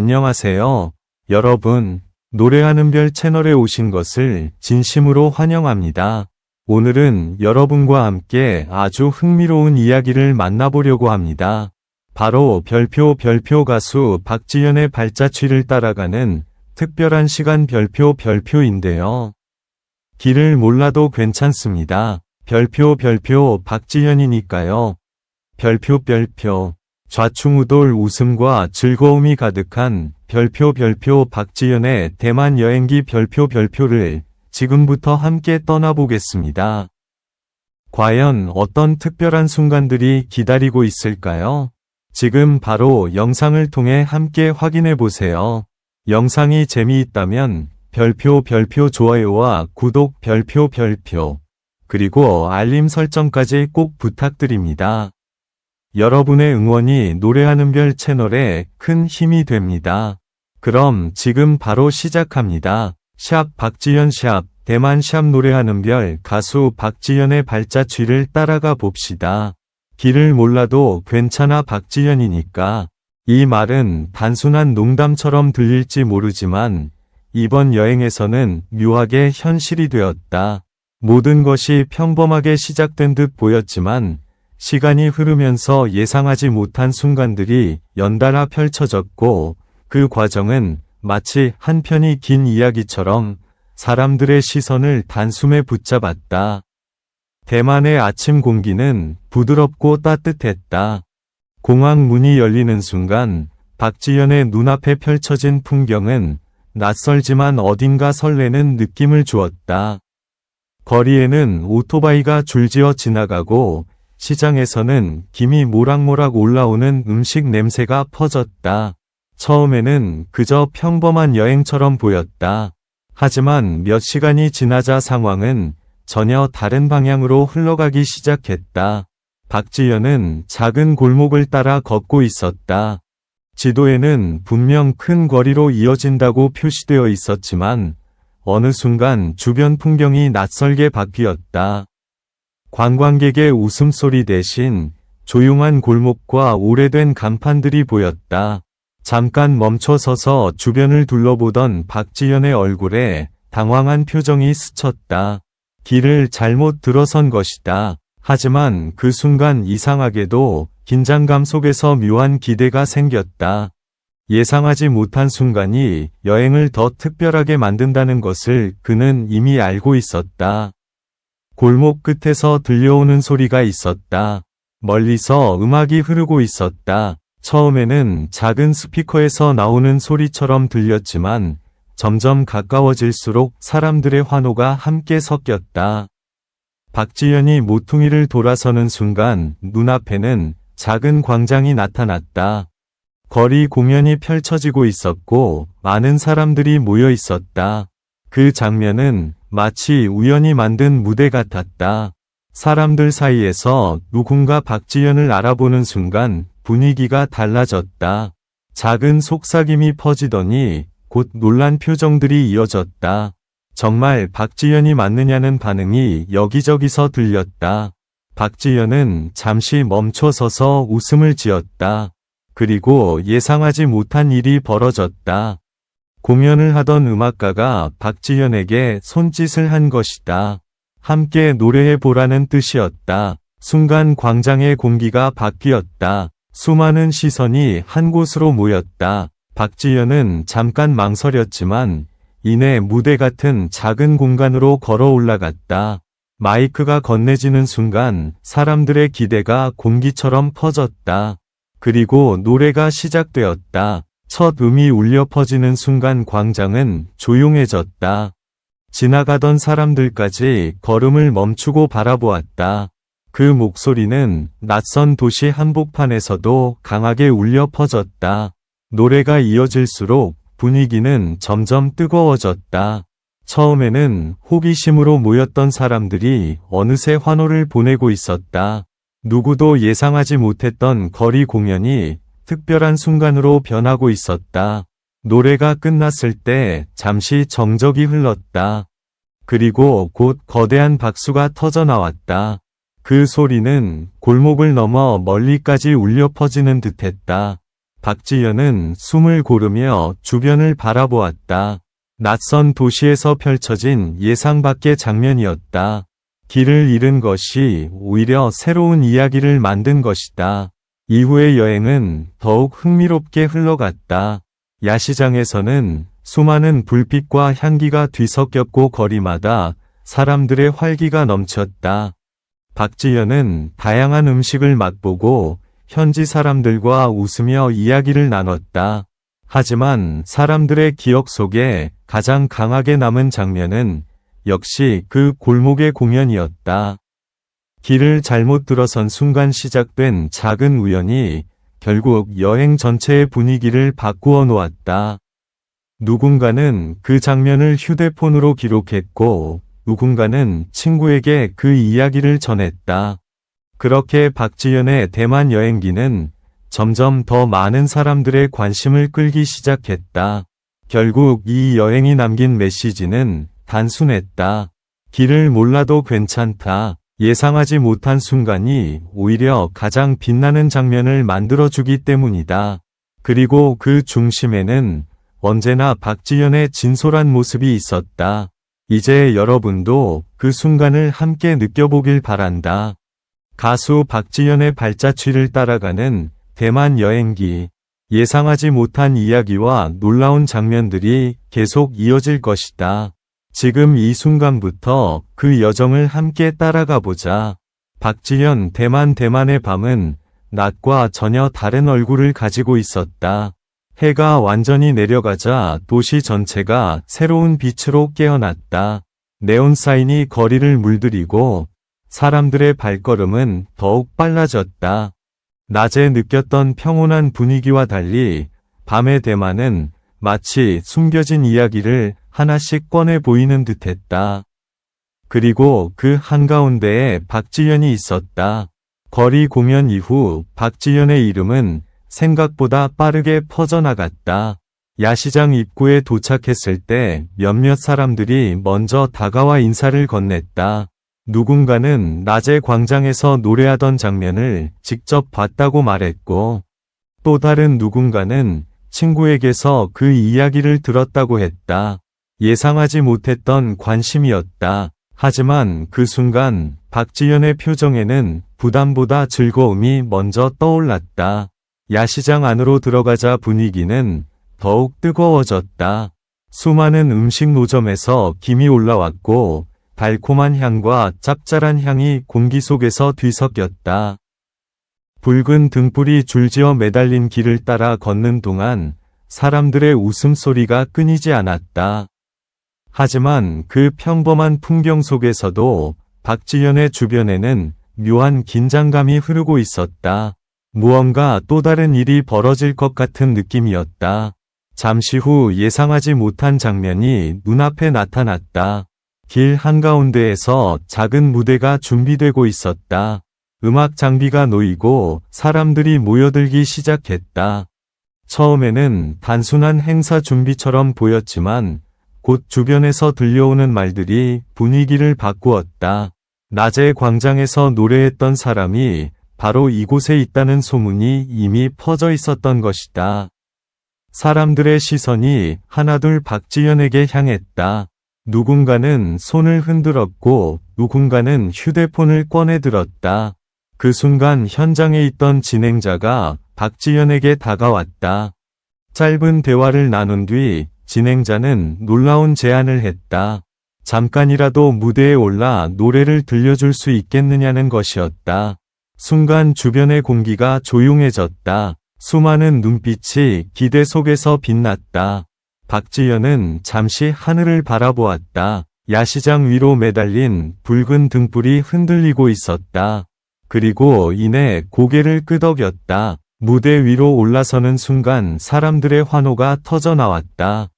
안녕하세요. 여러분, 노래하는 별 채널에 오신 것을 진심으로 환영합니다. 오늘은 여러분과 함께 아주 흥미로운 이야기를 만나보려고 합니다. 바로 별표 가수 박지연의 발자취를 따라가는 특별한 시간 별표인데요. 길을 몰라도 괜찮습니다. 별표 박지연이니까요. 별표 좌충우돌 웃음과 즐거움이 가득한 별표 박지연의 대만 여행기 별표를 지금부터 함께 떠나보겠습니다. 과연 어떤 특별한 순간들이 기다리고 있을까요? 지금 바로 영상을 통해 함께 확인해 보세요. 영상이 재미있다면 별표 좋아요와 구독 별표 그리고 알림 설정까지 꼭 부탁드립니다. 여러분의 응원이 노래하는 별 채널에 큰 힘이 됩니다. 그럼 지금 바로 시작합니다. 박지연 대만 노래하는 별 가수 박지연의 발자취를 따라가 봅시다. 길을 몰라도 괜찮아 박지연이니까. 이 말은 단순한 농담처럼 들릴지 모르지만 이번 여행에서는 묘하게 현실이 되었다. 모든 것이 평범하게 시작된 듯 보였지만 시간이 흐르면서 예상하지 못한 순간들이 연달아 펼쳐졌고 그 과정은 마치 한 편이 긴 이야기처럼 사람들의 시선을 단숨에 붙잡았다. 대만의 아침 공기는 부드럽고 따뜻했다. 공항 문이 열리는 순간 박지연의 눈앞에 펼쳐진 풍경은 낯설지만 어딘가 설레는 느낌을 주었다. 거리에는 오토바이가 줄지어 지나가고 시장에서는 김이 모락모락 올라오는 음식 냄새가 퍼졌다. 처음에는 그저 평범한 여행처럼 보였다. 하지만 몇 시간이 지나자 상황은 전혀 다른 방향으로 흘러가기 시작했다. 박지연은 작은 골목을 따라 걷고 있었다. 지도에는 분명 큰 거리로 이어진다고 표시되어 있었지만 어느 순간 주변 풍경이 낯설게 바뀌었다. 관광객의 웃음소리 대신 조용한 골목과 오래된 간판들이 보였다. 잠깐 멈춰서서 주변을 둘러보던 박지연의 얼굴에 당황한 표정이 스쳤다. 길을 잘못 들어선 것이다. 하지만 그 순간 이상하게도 긴장감 속에서 묘한 기대가 생겼다. 예상하지 못한 순간이 여행을 더 특별하게 만든다는 것을 그는 이미 알고 있었다. 골목 끝에서 들려오는 소리가 있었다. 멀리서 음악이 흐르고 있었다. 처음에는 작은 스피커에서 나오는 소리처럼 들렸지만 점점 가까워질수록 사람들의 환호가 함께 섞였다. 박지연이 모퉁이를 돌아서는 순간 눈앞에는 작은 광장이 나타났다. 거리 공연이 펼쳐지고 있었고 많은 사람들이 모여 있었다. 그 장면은 마치 우연히 만든 무대 같았다. 사람들 사이에서 누군가 박지연을 알아보는 순간 분위기가 달라졌다. 작은 속삭임이 퍼지더니 곧 놀란 표정들이 이어졌다. 정말 박지연이 맞느냐는 반응이 여기저기서 들렸다. 박지연은 잠시 멈춰서서 웃음을 지었다. 그리고 예상하지 못한 일이 벌어졌다. 공연을 하던 음악가가 박지연에게 손짓을 한 것이다. 함께 노래해 보라는 뜻이었다. 순간 광장의 공기가 바뀌었다. 수많은 시선이 한 곳으로 모였다. 박지연은 잠깐 망설였지만 이내 무대 같은 작은 공간으로 걸어 올라갔다. 마이크가 건네지는 순간 사람들의 기대가 공기처럼 퍼졌다. 그리고 노래가 시작되었다. 첫 음이 울려 퍼지는 순간 광장은 조용해졌다. 지나가던 사람들까지 걸음을 멈추고 바라보았다. 그 목소리는 낯선 도시 한복판에서도 강하게 울려 퍼졌다. 노래가 이어질수록 분위기는 점점 뜨거워졌다. 처음에는 호기심으로 모였던 사람들이 어느새 환호를 보내고 있었다. 누구도 예상하지 못했던 거리 공연이 특별한 순간으로 변하고 있었다. 노래가 끝났을 때 잠시 정적이 흘렀다. 그리고 곧 거대한 박수가 터져 나왔다. 그 소리는 골목을 넘어 멀리까지 울려 퍼지는 듯했다. 박지현은 숨을 고르며 주변을 바라보았다. 낯선 도시에서 펼쳐진 예상 밖의 장면이었다. 길을 잃은 것이 오히려 새로운 이야기를 만든 것이다. 이후의 여행은 더욱 흥미롭게 흘러갔다. 야시장에서는 수많은 불빛과 향기가 뒤섞였고 거리마다 사람들의 활기가 넘쳤다. 박지현은 다양한 음식을 맛보고 현지 사람들과 웃으며 이야기를 나눴다. 하지만 사람들의 기억 속에 가장 강하게 남은 장면은 역시 그 골목의 공연이었다. 길을 잘못 들어선 순간 시작된 작은 우연이 결국 여행 전체의 분위기를 바꾸어 놓았다. 누군가는 그 장면을 휴대폰으로 기록했고 누군가는 친구에게 그 이야기를 전했다. 그렇게 박지현의 대만 여행기는 점점 더 많은 사람들의 관심을 끌기 시작했다. 결국 이 여행이 남긴 메시지는 단순했다. 길을 몰라도 괜찮다. 예상하지 못한 순간이 오히려 가장 빛나는 장면을 만들어주기 때문이다. 그리고 그 중심에는 언제나 박지현의 진솔한 모습이 있었다. 이제 여러분도 그 순간을 함께 느껴보길 바란다. 가수 박지현의 발자취를 따라가는 대만 여행기. 예상하지 못한 이야기와 놀라운 장면들이 계속 이어질 것이다. 지금 이 순간부터 그 여정을 함께 따라가 보자. 박지현 대만의 밤은 낮과 전혀 다른 얼굴을 가지고 있었다. 해가 완전히 내려가자 도시 전체가 새로운 빛으로 깨어났다. 네온 사인이 거리를 물들이고 사람들의 발걸음은 더욱 빨라졌다. 낮에 느꼈던 평온한 분위기와 달리 밤의 대만은 마치 숨겨진 이야기를 하나씩 꺼내 보이는 듯했다. 그리고 그 한가운데에 박지현이 있었다. 거리 공연 이후 박지현의 이름은 생각보다 빠르게 퍼져나갔다. 야시장 입구에 도착했을 때 몇몇 사람들이 먼저 다가와 인사를 건넸다. 누군가는 낮에 광장에서 노래하던 장면을 직접 봤다고 말했고, 또 다른 누군가는 친구에게서 그 이야기를 들었다고 했다. 예상하지 못했던 관심이었다. 하지만 그 순간 박지현의 표정에는 부담보다 즐거움이 먼저 떠올랐다. 야시장 안으로 들어가자 분위기는 더욱 뜨거워졌다. 수많은 음식 노점에서 김이 올라왔고 달콤한 향과 짭짤한 향이 공기 속에서 뒤섞였다. 붉은 등불이 줄지어 매달린 길을 따라 걷는 동안 사람들의 웃음소리가 끊이지 않았다. 하지만 그 평범한 풍경 속에서도 박지현의 주변에는 묘한 긴장감이 흐르고 있었다. 무언가 또 다른 일이 벌어질 것 같은 느낌이었다. 잠시 후 예상하지 못한 장면이 눈앞에 나타났다. 길 한가운데에서 작은 무대가 준비되고 있었다. 음악 장비가 놓이고 사람들이 모여들기 시작했다. 처음에는 단순한 행사 준비처럼 보였지만 곧 주변에서 들려오는 말들이 분위기를 바꾸었다. 낮에 광장에서 노래했던 사람이 바로 이곳에 있다는 소문이 이미 퍼져 있었던 것이다. 사람들의 시선이 하나둘 박지현에게 향했다. 누군가는 손을 흔들었고 누군가는 휴대폰을 꺼내 들었다. 그 순간 현장에 있던 진행자가 박지현에게 다가왔다. 짧은 대화를 나눈 뒤 진행자는 놀라운 제안을 했다. 잠깐이라도 무대에 올라 노래를 들려줄 수 있겠느냐는 것이었다. 순간 주변의 공기가 조용해졌다. 수많은 눈빛이 기대 속에서 빛났다. 박지현은 잠시 하늘을 바라보았다. 야시장 위로 매달린 붉은 등불이 흔들리고 있었다. 그리고 이내 고개를 끄덕였다. 무대 위로 올라서는 순간 사람들의 환호가 터져 나왔다.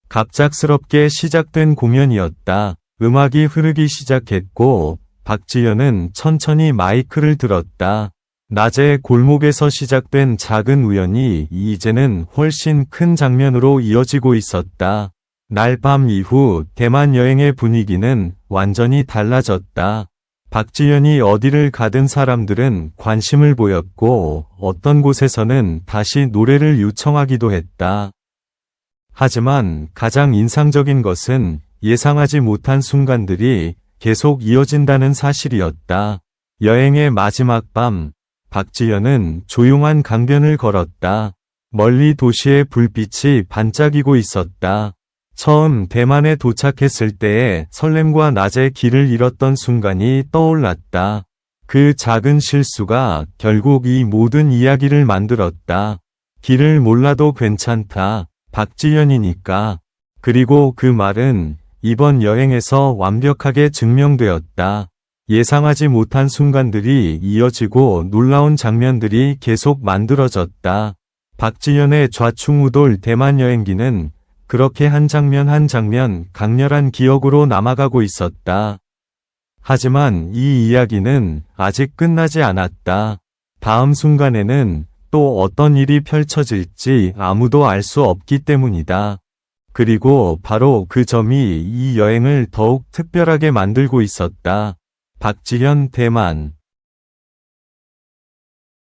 갑작스럽게 시작된 공연이었다. 음악이 흐르기 시작했고 박지현은 천천히 마이크를 들었다. 낮에 골목에서 시작된 작은 우연이 이제는 훨씬 큰 장면으로 이어지고 있었다. 날 밤 이후 대만 여행의 분위기는 완전히 달라졌다. 박지현이 어디를 가든 사람들은 관심을 보였고 어떤 곳에서는 다시 노래를 요청하기도 했다. 하지만 가장 인상적인 것은 예상하지 못한 순간들이 계속 이어진다는 사실이었다. 여행의 마지막 밤, 박지현은 조용한 강변을 걸었다. 멀리 도시의 불빛이 반짝이고 있었다. 처음 대만에 도착했을 때의 설렘과 낮에 길을 잃었던 순간이 떠올랐다. 그 작은 실수가 결국 이 모든 이야기를 만들었다. 길을 몰라도 괜찮다. 박지현이니까. 그리고 그 말은 이번 여행에서 완벽하게 증명되었다. 예상하지 못한 순간들이 이어지고 놀라운 장면들이 계속 만들어졌다. 박지현의 좌충우돌 대만 여행기는 그렇게 한 장면 한 장면 강렬한 기억으로 남아가고 있었다. 하지만 이 이야기는 아직 끝나지 않았다. 다음 순간에는 또 어떤 일이 펼쳐질지 아무도 알 수 없기 때문이다. 그리고 바로 그 점이 이 여행을 더욱 특별하게 만들고 있었다. 박지현 대만